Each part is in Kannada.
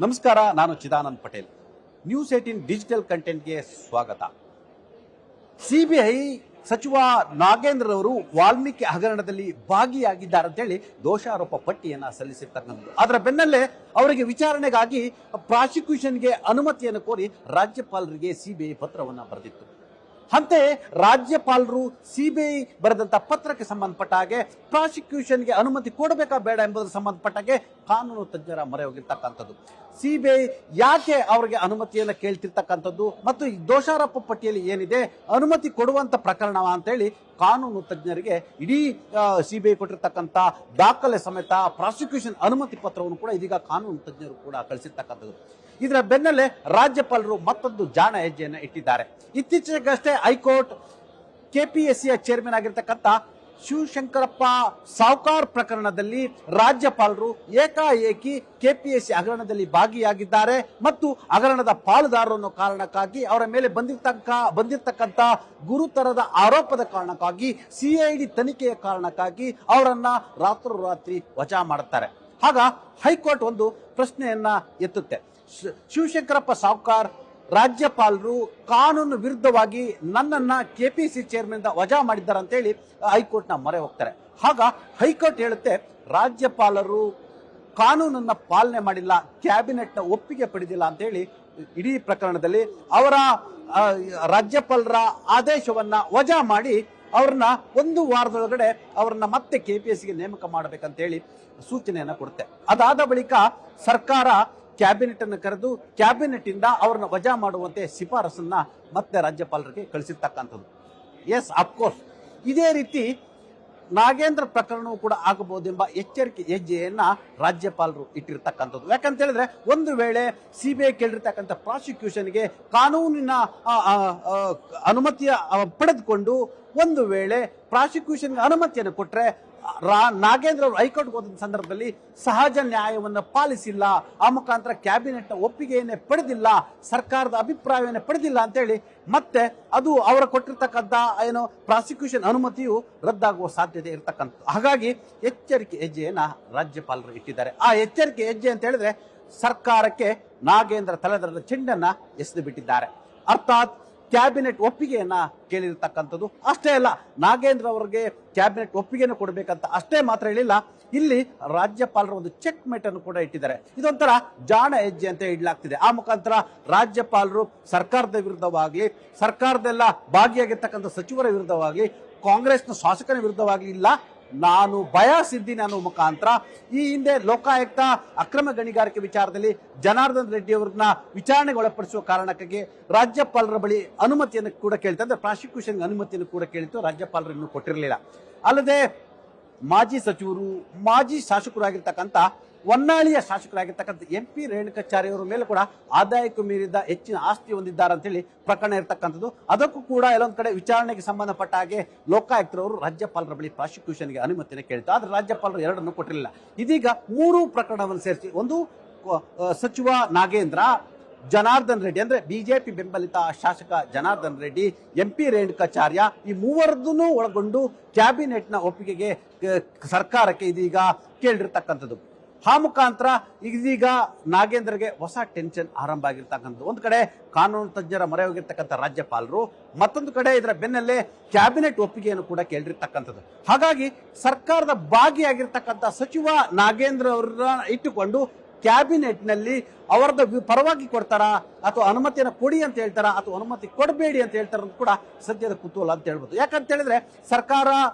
ನಮಸ್ಕಾರ, ನಾನು ಚಿದಾನಂದ್ ಪಟೇಲ್. ನ್ಯೂಸ್18 ಡಿಜಿಟಲ್ ಕಂಟೆಂಟ್ಗೆ ಸ್ವಾಗತ. ಸಿಬಿಐ ಸಚಿವ ನಾಗೇಂದ್ರ ಅವರು ವಾಲ್ಮೀಕಿ ಹಗರಣದಲ್ಲಿ ಭಾಗಿಯಾಗಿದ್ದಾರೆ ಅಂತೇಳಿ ದೋಷಾರೋಪ ಪಟ್ಟಿಯನ್ನು ಸಲ್ಲಿಸಿರ್ತಕ್ಕಂಥದ್ದು. ಅದರ ಬೆನ್ನಲ್ಲೇ ಅವರಿಗೆ ವಿಚಾರಣೆಗಾಗಿ ಪ್ರಾಸಿಕ್ಯೂಷನ್ಗೆ ಅನುಮತಿಯನ್ನು ಕೋರಿ ರಾಜ್ಯಪಾಲರಿಗೆ ಸಿಬಿಐ ಪತ್ರವನ್ನು ಬರೆದಿತ್ತು. ಅಂತೆಯೇ ರಾಜ್ಯಪಾಲರು ಸಿಬಿಐ ಬರೆದಂತ ಪತ್ರಕ್ಕೆ ಸಂಬಂಧಪಟ್ಟ ಹಾಗೆ ಪ್ರಾಸಿಕ್ಯೂಷನ್ಗೆ ಅನುಮತಿ ಕೊಡಬೇಕಾ ಬೇಡ ಎಂಬುದಕ್ಕೆ ಸಂಬಂಧಪಟ್ಟ ಹಾಗೆ ಕಾನೂನು ತಜ್ಞರ ಮೊರೆ ಹೋಗಿರ್ತಕ್ಕಂಥದ್ದು. ಸಿಬಿಐ ಯಾಕೆ ಅವರಿಗೆ ಅನುಮತಿಯನ್ನು ಕೇಳ್ತಿರ್ತಕ್ಕಂಥದ್ದು ಮತ್ತು ಈ ದೋಷಾರೋಪ ಪಟ್ಟಿಯಲ್ಲಿ ಏನಿದೆ, ಅನುಮತಿ ಕೊಡುವಂತ ಪ್ರಕರಣ ಅಂತೇಳಿ ಕಾನೂನು ತಜ್ಞರಿಗೆ ಇಡೀ ಸಿಬಿಐ ಕೊಟ್ಟಿರ್ತಕ್ಕಂಥ ದಾಖಲೆ ಸಮೇತ ಪ್ರಾಸಿಕ್ಯೂಷನ್ ಅನುಮತಿ ಪತ್ರವನ್ನು ಕೂಡ ಇದೀಗ ಕಾನೂನು ತಜ್ಞರು ಕೂಡ ಕಳಿಸಿರ್ತಕ್ಕಂಥದ್ದು. ಇದರ ಬೆನ್ನಲ್ಲೇ ರಾಜ್ಯಪಾಲರು ಮತ್ತೊಂದು ಜಾಣ ಹೆಜ್ಜೆಯನ್ನು ಇಟ್ಟಿದ್ದಾರೆ. ಇತ್ತೀಚೆಗಷ್ಟೇ ಹೈಕೋರ್ಟ್ ಕೆಪಿಎಸ್ಸಿಯ ಚೇರ್ಮನ್ ಆಗಿರ್ತಕ್ಕಂಥ ಶಿವಶಂಕರಪ್ಪ ಸಾವ್ಕಾರ್ ಪ್ರಕರಣದಲ್ಲಿ ರಾಜ್ಯಪಾಲರು ಏಕಾಏಕಿ ಕೆಪಿಎಸ್ಸಿ ಹಗರಣದಲ್ಲಿ ಭಾಗಿಯಾಗಿದ್ದಾರೆ ಮತ್ತು ಹಗರಣದ ಪಾಲುದಾರರು ಅನ್ನೋ ಕಾರಣಕ್ಕಾಗಿ ಅವರ ಮೇಲೆ ಬಂದಿರತಕ್ಕಂಥ ಗುರುತರದ ಆರೋಪದ ಕಾರಣಕ್ಕಾಗಿ ಸಿಐಡಿ ತನಿಖೆಯ ಕಾರಣಕ್ಕಾಗಿ ಅವರನ್ನ ರಾತ್ರೋರಾತ್ರಿ ವಜಾ ಮಾಡುತ್ತಾರೆ. ಆಗ ಹೈಕೋರ್ಟ್ ಒಂದು ಪ್ರಶ್ನೆಯನ್ನ ಎತ್ತುತ್ತೆ. ಶಿವಶಂಕರಪ್ಪ ಸಾವ್ಕಾರ್ ರಾಜ್ಯಪಾಲರು ಕಾನೂನು ವಿರುದ್ಧವಾಗಿ ನನ್ನನ್ನ ಕೆಪಿಸಿ ಚೇರ್ಮನ್ ವಜಾ ಮಾಡಿದ್ದಾರೆ ಅಂತೇಳಿ ಹೈಕೋರ್ಟ್ನ ಮೊರೆ ಹೋಗ್ತಾರೆ. ಆಗ ಹೈಕೋರ್ಟ್ ಹೇಳುತ್ತೆ, ರಾಜ್ಯಪಾಲರು ಕಾನೂನನ್ನ ಪಾಲನೆ ಮಾಡಿಲ್ಲ, ಕ್ಯಾಬಿನೆಟ್ನ ಒಪ್ಪಿಗೆ ಪಡೆದಿಲ್ಲ ಅಂತೇಳಿ ಇಡೀ ಪ್ರಕರಣದಲ್ಲಿ ಅವರ ರಾಜ್ಯಪಾಲರ ಆದೇಶವನ್ನ ವಜಾ ಮಾಡಿ ಅವ್ರನ್ನ ಒಂದು ವಾರದೊಳಗಡೆ ಅವ್ರನ್ನ ಮತ್ತೆ ಕೆಪಿಎಸ್ಸಿಗೆ ನೇಮಕ ಮಾಡಬೇಕಂತೇಳಿ ಸೂಚನೆಯನ್ನ ಕೊಡುತ್ತೆ. ಅದಾದ ಬಳಿಕ ಸರ್ಕಾರ ಕ್ಯಾಬಿನೆಟ್ ಅನ್ನು ಕರೆದು ಕ್ಯಾಬಿನೆಟ್ ಇಂದ ಅವ್ರನ್ನ ವಜಾ ಮಾಡುವಂತೆ ಶಿಫಾರಸನ್ನ ಮತ್ತೆ ರಾಜ್ಯಪಾಲರಿಗೆ ಕಳಿಸಿರ್ತಕ್ಕಂಥದ್ದು. ಎಸ್, ಅಫ್ಕೋರ್ಸ್ ಇದೇ ರೀತಿ ನಾಗೇಂದ್ರ ಪ್ರಕರಣವೂ ಕೂಡ ಆಗಬಹುದೆಂಬ ಎಚ್ಚರಿಕೆ ಹೆಜ್ಜೆಯನ್ನ ರಾಜ್ಯಪಾಲರು ಇಟ್ಟಿರ್ತಕ್ಕಂಥದ್ದು. ಯಾಕಂತ ಹೇಳಿದ್ರೆ ಒಂದು ವೇಳೆ ಸಿಬಿಐ ಕೇಳಿರ್ತಕ್ಕಂಥ ಪ್ರಾಸಿಕ್ಯೂಷನ್ಗೆ ಕಾನೂನಿನ ಅನುಮತಿಯ ಪಡೆದುಕೊಂಡು ಒಂದು ವೇಳೆ ಪ್ರಾಸಿಕ್ಯೂಷನ್ಗೆ ಅನುಮತಿಯನ್ನು ಕೊಟ್ಟರೆ ನಾಗೇಂದ್ರ ಅವರು ಹೈಕೋರ್ಟ್ ಹೋದ ಸಂದರ್ಭದಲ್ಲಿ ಸಹಜ ನ್ಯಾಯವನ್ನು ಪಾಲಿಸಿಲ್ಲ, ಆ ಮುಖಾಂತರ ಕ್ಯಾಬಿನೆಟ್ ಒಪ್ಪಿಗೆಯನ್ನೇ ಪಡೆದಿಲ್ಲ, ಸರ್ಕಾರದ ಅಭಿಪ್ರಾಯವನ್ನೇ ಪಡೆದಿಲ್ಲ ಅಂತೇಳಿ ಮತ್ತೆ ಅದು ಅವರ ಕೊಟ್ಟಿರ್ತಕ್ಕಂಥ ಏನು ಪ್ರಾಸಿಕ್ಯೂಷನ್ ಅನುಮತಿಯು ರದ್ದಾಗುವ ಸಾಧ್ಯತೆ ಇರತಕ್ಕಂಥದ್ದು. ಹಾಗಾಗಿ ಎಚ್ಚರಿಕೆ ಹೆಜ್ಜೆಯನ್ನ ರಾಜ್ಯಪಾಲರು ಇಟ್ಟಿದ್ದಾರೆ. ಆ ಎಚ್ಚರಿಕೆ ಹೆಜ್ಜೆ ಅಂತ ಹೇಳಿದ್ರೆ ಸರ್ಕಾರಕ್ಕೆ ನಾಗೇಂದ್ರ ತಲೆದರದ ಚೆಂಡನ್ನ ಎಸೆದು ಬಿಟ್ಟಿದ್ದಾರೆ. ಅರ್ಥಾತ್ ಕ್ಯಾಬಿನೆಟ್ ಒಪ್ಪಿಗೆಯನ್ನ ಕೇಳಿರ್ತಕ್ಕಂಥದ್ದು. ಅಷ್ಟೇ ಅಲ್ಲ, ನಾಗೇಂದ್ರ ಅವರಿಗೆ ಕ್ಯಾಬಿನೆಟ್ ಒಪ್ಪಿಗೆಯನ್ನು ಕೊಡಬೇಕಂತ ಅಷ್ಟೇ ಮಾತ್ರ ಹೇಳಿಲ್ಲ, ಇಲ್ಲಿ ರಾಜ್ಯಪಾಲರ ಒಂದು ಚೆಕ್ ಮೇಟ್ ಅನ್ನು ಕೂಡ ಇಟ್ಟಿದ್ದಾರೆ. ಇದೊಂಥರ ಜಾಣ ಹೆಜ್ಜೆ ಅಂತ ಇಡ್ಲಾಗ್ತಿದೆ. ಆ ಮುಖಾಂತರ ರಾಜ್ಯಪಾಲರು ಸರ್ಕಾರದ ವಿರುದ್ಧವಾಗ್ಲಿ, ಸರ್ಕಾರದೆಲ್ಲ ಭಾಗಿಯಾಗಿರ್ತಕ್ಕಂಥ ಸಚಿವರ ವಿರುದ್ಧವಾಗ್ಲಿ, ಕಾಂಗ್ರೆಸ್ನ ಶಾಸಕರ ವಿರುದ್ಧವಾಗ್ಲಿ ಇಲ್ಲ, ನಾನು ಬಯಾಸ್ ಇದ್ದೀನಿ ಅನ್ನೋ ಮುಖಾಂತರ ಈ ಹಿಂದೆ ಲೋಕಾಯುಕ್ತ ಅಕ್ರಮ ಗಣಿಗಾರಿಕೆ ವಿಚಾರದಲ್ಲಿ ಜನಾರ್ದನ್ ರೆಡ್ಡಿ ಅವರನ್ನ ವಿಚಾರಣೆಗೆ ಒಳಪಡಿಸುವ ಕಾರಣಕ್ಕಾಗಿ ರಾಜ್ಯಪಾಲರ ಬಳಿ ಅನುಮತಿಯನ್ನು ಕೂಡ ಕೇಳ್ತಾ, ಅಂದ್ರೆ ಪ್ರಾಸಿಕ್ಯೂಷನ್ ಅನುಮತಿಯನ್ನು ಕೂಡ ಕೇಳಿತು, ರಾಜ್ಯಪಾಲರು ಇನ್ನೂ ಕೊಟ್ಟಿರಲಿಲ್ಲ. ಅಲ್ಲದೆ ಮಾಜಿ ಸಚಿವರು, ಮಾಜಿ ಶಾಸಕರಾಗಿರ್ತಕ್ಕಂಥ ಹೊನ್ನಾಳಿಯ ಶಾಸಕರಾಗಿರ್ತಕ್ಕಂಥ MP ರೇಣುಕಾಚಾರ್ಯ ಅವರ ಮೇಲೆ ಕೂಡ ಆದಾಯಕ್ಕೂ ಮೀರಿದ ಹೆಚ್ಚಿನ ಆಸ್ತಿ ಹೊಂದಿದ್ದಾರೆ ಅಂತೇಳಿ ಪ್ರಕರಣ ಇರತಕ್ಕಂಥದ್ದು. ಅದಕ್ಕೂ ಕೂಡ ಎಲ್ಲೊಂದು ಕಡೆ ವಿಚಾರಣೆಗೆ ಸಂಬಂಧಪಟ್ಟ ಹಾಗೆ ಲೋಕಾಯುಕ್ತರವರು ರಾಜ್ಯಪಾಲರ ಬಳಿ ಪ್ರಾಸಿಕ್ಯೂಷನ್ಗೆ ಅನುಮತಿಯನ್ನು ಕೇಳಿತು. ಆದ್ರೆ ರಾಜ್ಯಪಾಲರು ಎರಡನ್ನು ಕೊಟ್ಟಿರಲಿಲ್ಲ. ಇದೀಗ ಮೂರು ಪ್ರಕರಣವನ್ನು ಸೇರಿಸಿ, ಒಂದು ಸಚಿವ ನಾಗೇಂದ್ರ, ಜನಾರ್ದನ್ ರೆಡ್ಡಿ ಅಂದ್ರೆ ಬಿಜೆಪಿ ಬೆಂಬಲಿತ ಶಾಸಕ ಜನಾರ್ದನ್ ರೆಡ್ಡಿ, MP ರೇಣುಕಾಚಾರ್ಯ, ಈ ಮೂವರದನ್ನು ಒಳಗೊಂಡು ಕ್ಯಾಬಿನೆಟ್ನ ಒಪ್ಪಿಗೆಗೆ ಸರ್ಕಾರಕ್ಕೆ ಇದೀಗ ಕೇಳಿರ್ತಕ್ಕಂಥದ್ದು. ಆ ಮುಖಾಂತರ ಇದೀಗ ನಾಗೇಂದ್ರಗೆ ಹೊಸ ಟೆನ್ಷನ್ ಆರಂಭ ಆಗಿರ್ತಕ್ಕಂಥದ್ದು. ಒಂದು ಕಡೆ ಕಾನೂನು ತಜ್ಞರ ಮೊರೆ ಹೋಗಿರ್ತಕ್ಕಂಥ ರಾಜ್ಯಪಾಲರು, ಮತ್ತೊಂದು ಕಡೆ ಇದರ ಬೆನ್ನಲ್ಲೇ ಕ್ಯಾಬಿನೆಟ್ ಒಪ್ಪಿಗೆಯನ್ನು ಕೂಡ ಕೇಳಿರ್ತಕ್ಕಂಥದ್ದು. ಹಾಗಾಗಿ ಸರ್ಕಾರದ ಭಾಗಿಯಾಗಿರ್ತಕ್ಕಂಥ ಸಚಿವ ನಾಗೇಂದ್ರ ಅವರನ್ನ ಇಟ್ಟುಕೊಂಡು ಕ್ಯಾಬಿನೆಟ್ ನಲ್ಲಿ ಅವರದ ಪರವಾಗಿ ಕೊಡ್ತಾರಾ ಅಥವಾ ಅನುಮತಿಯನ್ನು ಕೊಡಿ ಅಂತ ಹೇಳ್ತಾರಾ ಅಥವಾ ಅನುಮತಿ ಕೊಡಬೇಡಿ ಅಂತ ಹೇಳ್ತಾರ ಕೂಡ ಸದ್ಯದ ಕುತೂಹಲ ಅಂತ ಹೇಳ್ಬೋದು. ಯಾಕಂತ ಹೇಳಿದ್ರೆ ಸರ್ಕಾರ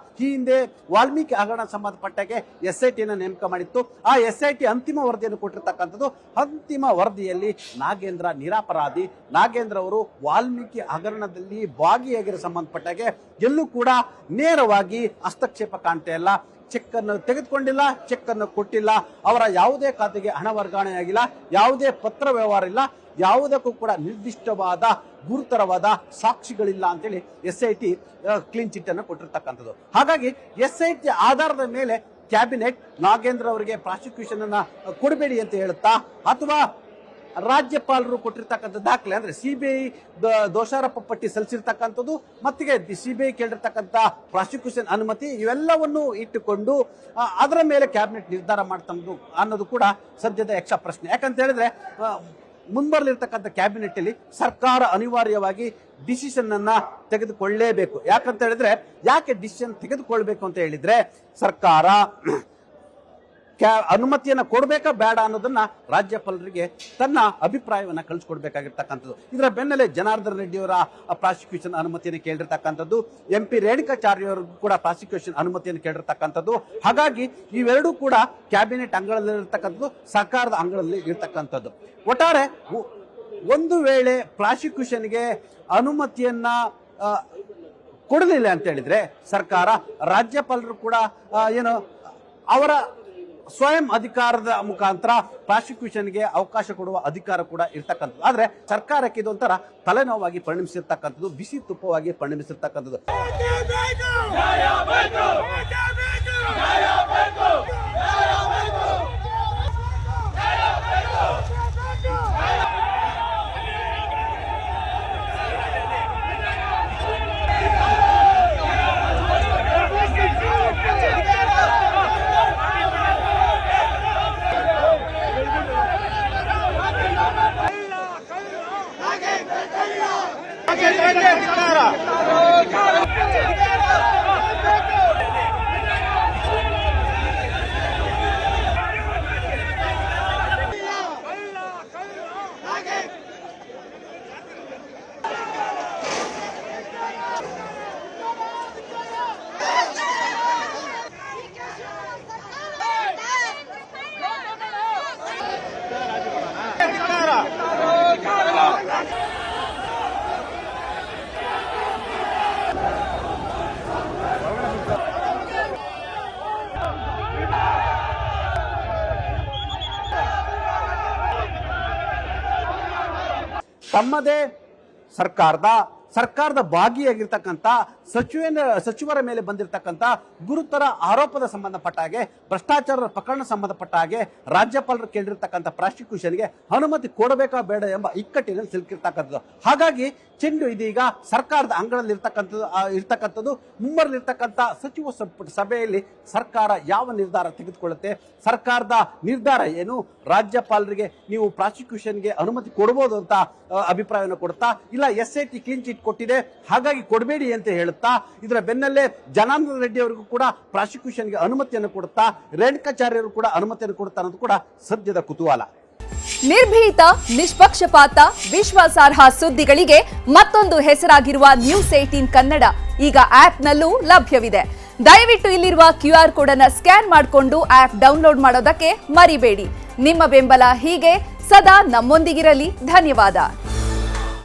ಈ ಹಿಂದೆ ವಾಲ್ಮೀಕಿ ಹಗರಣ ಸಂಬಂಧಪಟ್ಟಾಗೆ SIT ನೇಮಕ ಮಾಡಿತ್ತು. ಆ SIT ಅಂತಿಮ ವರದಿಯನ್ನು ಕೊಟ್ಟಿರ್ತಕ್ಕಂಥದ್ದು. ಅಂತಿಮ ವರದಿಯಲ್ಲಿ ನಾಗೇಂದ್ರ ನಿರಪರಾಧಿ, ನಾಗೇಂದ್ರ ಅವರು ವಾಲ್ಮೀಕಿ ಹಗರಣದಲ್ಲಿ ಭಾಗಿಯಾಗಿರೋ ಸಂಬಂಧಪಟ್ಟಾಗೆ ಎಲ್ಲೂ ಕೂಡ ನೇರವಾಗಿ ಹಸ್ತಕ್ಷೇಪ ಕಾಣ್ತಾ ಇಲ್ಲ, ಚೆಕ್ ಅನ್ನು ತೆಗೆದುಕೊಂಡಿಲ್ಲ, ಚೆಕ್ ಅನ್ನು ಕೊಟ್ಟಿಲ್ಲ, ಅವರ ಯಾವುದೇ ಖಾತೆಗೆ ಹಣ ವರ್ಗಾವಣೆ ಆಗಿಲ್ಲ, ಯಾವುದೇ ಪತ್ರ ವ್ಯವಹಾರ ಇಲ್ಲ, ಯಾವುದಕ್ಕೂ ಕೂಡ ನಿರ್ದಿಷ್ಟವಾದ ಗುರುತರವಾದ ಸಾಕ್ಷಿಗಳಿಲ್ಲ ಅಂತೇಳಿ SIT ಕ್ಲೀನ್ ಚಿಟ್ ಅನ್ನು ಕೊಟ್ಟಿರ್ತಕ್ಕಂಥದ್ದು. ಹಾಗಾಗಿ SIT ಆಧಾರದ ಮೇಲೆ ಕ್ಯಾಬಿನೆಟ್ ನಾಗೇಂದ್ರ ಅವರಿಗೆ ಪ್ರಾಸಿಕ್ಯೂಷನ್ ಅನ್ನ ಕೊಡಬೇಡಿ ಅಂತ ಹೇಳುತ್ತಾ ಅಥವಾ ರಾಜ್ಯಪಾಲರು ಕೊಟ್ಟಿರ್ತಕ್ಕಂಥ ದಾಖಲೆ ಅಂದ್ರೆ ಸಿಬಿಐ ದೋಷಾರೋಪ ಪಟ್ಟಿ ಸಲ್ಲಿಸಿರ್ತಕ್ಕಂಥದ್ದು ಮತ್ತಿಗೆ ಸಿಬಿಐ ಕೇಳಿರ್ತಕ್ಕಂಥ ಪ್ರಾಸಿಕ್ಯೂಷನ್ ಅನುಮತಿ ಇವೆಲ್ಲವನ್ನು ಇಟ್ಟುಕೊಂಡು ಅದರ ಮೇಲೆ ಕ್ಯಾಬಿನೆಟ್ ನಿರ್ಧಾರ ಮಾಡ್ತಂದು ಅನ್ನೋದು ಕೂಡ ಸದ್ಯದ ಯಕ್ಷ ಪ್ರಶ್ನೆ. ಯಾಕಂತ ಹೇಳಿದ್ರೆ ಮುಂಬರಲಿರ್ತಕ್ಕಂಥ ಕ್ಯಾಬಿನೆಟ್ ಅಲ್ಲಿ ಸರ್ಕಾರ ಅನಿವಾರ್ಯವಾಗಿ ಡಿಸಿಷನ್ ಅನ್ನ ತೆಗೆದುಕೊಳ್ಳಲೇಬೇಕು. ಯಾಕಂತ ಹೇಳಿದ್ರೆ ಯಾಕೆ ಡಿಸಿಷನ್ ತೆಗೆದುಕೊಳ್ಬೇಕು ಅಂತ ಹೇಳಿದ್ರೆ ಸರ್ಕಾರ ಅನುಮತಿಯನ್ನ ಕೊಡ್ಬೇಕಾ ಬೇಡ ಅನ್ನೋದನ್ನ ರಾಜ್ಯಪಾಲರಿಗೆ ತನ್ನ ಅಭಿಪ್ರಾಯವನ್ನ ಕಳಿಸ್ಕೊಡ್ಬೇಕಾಗಿರ್ತಕ್ಕಂಥದ್ದು. ಇದರ ಬೆನ್ನಲ್ಲೇ ಜನಾರ್ದನ್ ರೆಡ್ಡಿ ಅವರ ಪ್ರಾಸಿಕ್ಯೂಷನ್ ಅನುಮತಿಯನ್ನು ಕೇಳಿರ್ತಕ್ಕಂಥದ್ದು, MP ರೇಣುಕಾಚಾರ್ಯವರಿಗೂ ಕೂಡ ಪ್ರಾಸಿಕ್ಯೂಷನ್ ಅನುಮತಿಯನ್ನು ಕೇಳಿರ್ತಕ್ಕಂಥದ್ದು. ಹಾಗಾಗಿ ಇವೆರಡೂ ಕೂಡ ಕ್ಯಾಬಿನೆಟ್ ಅಂಗಳದಲ್ಲಿ ಇರ್ತಕ್ಕಂಥದ್ದು, ಸರ್ಕಾರದ ಅಂಗಳದಲ್ಲಿ ಇರ್ತಕ್ಕಂಥದ್ದು. ಒಟ್ಟಾರೆ ಒಂದು ವೇಳೆ ಪ್ರಾಸಿಕ್ಯೂಷನ್ಗೆ ಅನುಮತಿಯನ್ನ ಕೊಡಲಿಲ್ಲ ಅಂತ ಹೇಳಿದ್ರೆ ಸರ್ಕಾರ ರಾಜ್ಯಪಾಲರು ಕೂಡ ಏನು ಅವರ ಸ್ವಯಂ ಅಧಿಕಾರದ ಮುಖಾಂತರ ಪ್ರಾಸಿಕ್ಯೂಷನ್ಗೆ ಅವಕಾಶ ಕೊಡುವ ಅಧಿಕಾರ ಕೂಡ ಇರ್ತಕ್ಕಂಥದ್ದು. ಆದ್ರೆ ಸರ್ಕಾರಕ್ಕೆ ಇದೊಂಥರ ತಲೆನೋವಾಗಿ ಪರಿಣಮಿಸಿರ್ತಕ್ಕಂಥದ್ದು, ಬಿಸಿ ತುಪ್ಪವಾಗಿ ಪರಿಣಮಿಸಿರ್ತಕ್ಕಂಥದ್ದು. ತಮ್ಮದೇ ಸರ್ಕಾರದ ಭಾಗಿಯಾಗಿರ್ತಕ್ಕಂಥ ಸಚಿವರ ಮೇಲೆ ಬಂದಿರತಕ್ಕಂಥ ಗುರುತರ ಆರೋಪದ ಸಂಬಂಧಪಟ್ಟ ಹಾಗೆ, ಭ್ರಷ್ಟಾಚಾರದ ಪ್ರಕರಣ ಸಂಬಂಧಪಟ್ಟ ಹಾಗೆ ರಾಜ್ಯಪಾಲರು ಕೇಳಿರ್ತಕ್ಕಂಥ ಪ್ರಾಸಿಕ್ಯೂಷನ್ಗೆ ಅನುಮತಿ ಕೊಡಬೇಕಾ ಬೇಡ ಎಂಬ ಇಕ್ಕಟ್ಟಿನಲ್ಲಿ ಸಿಲುಕಿರ್ತಕ್ಕಂಥದ್ದು. ಹಾಗಾಗಿ ಚೆಂಡು ಇದೀಗ ಸರ್ಕಾರದ ಅಂಗಳದಲ್ಲಿ ಇರ್ತಕ್ಕಂಥದ್ದು. ಮುಂಬರಲಿರ್ತಕ್ಕಂಥ ಸಚಿವ ಸಂಪುಟ ಸಭೆಯಲ್ಲಿ ಸರ್ಕಾರ ಯಾವ ನಿರ್ಧಾರ ತೆಗೆದುಕೊಳ್ಳುತ್ತೆ, ಸರ್ಕಾರದ ನಿರ್ಧಾರ ಏನು, ರಾಜ್ಯಪಾಲರಿಗೆ ನೀವು ಪ್ರಾಸಿಕ್ಯೂಷನ್ಗೆ ಅನುಮತಿ ಕೊಡಬಹುದು ಅಂತ ಅಭಿಪ್ರಾಯವನ್ನು ಕೊಡುತ್ತಾ, ಇಲ್ಲ SIT ಕ್ಲೀನ್ ಚಿಟ್ ಕೊಟ್ಟಿದೆ ಹಾಗಾಗಿ ಕೊಡಬೇಡಿ ಅಂತ ಹೇಳುತ್ತಾ, ಇದರ ಬೆನ್ನಲ್ಲೇ ಜನಾರ್ದನ್ ರೆಡ್ಡಿ ಅವರಿಗೂ ಕೂಡ ಪ್ರಾಸಿಕ್ಯೂಷನ್ಗೆ ಅನುಮತಿಯನ್ನು ಕೊಡುತ್ತಾ, ರೇಣುಕಾಚಾರ್ಯರು ಕೂಡ ಅನುಮತಿಯನ್ನು ಕೊಡುತ್ತಾ ಅನ್ನೋದು ಕೂಡ ಸದ್ಯದ ಕುತೂಹಲ. ನಿರ್ಭೀತ, ನಿಷ್ಪಕ್ಷಪಾತ, ವಿಶ್ವಾಸಾರ್ಹ ಸುದ್ದಿಗಳಿಗೆ ಮತ್ತೊಂದು ಹೆಸರಾಗಿರುವ News18 ಕನ್ನಡ ಈಗ ಆಪ್ನಲ್ಲೂ ಲಭ್ಯವಿದೆ. ದಯವಿಟ್ಟು ಇಲ್ಲಿರುವ QR ಕೋಡ್ ಅನ್ನು ಸ್ಕ್ಯಾನ್ ಮಾಡಿಕೊಂಡು ಆಪ್ ಡೌನ್ಲೋಡ್ ಮಾಡೋದಕ್ಕೆ ಮರಿಬೇಡಿ. ನಿಮ್ಮ ಬೆಂಬಲ ಹೀಗೆ ಸದಾ ನಮ್ಮೊಂದಿಗಿರಲಿ. ಧನ್ಯವಾದ.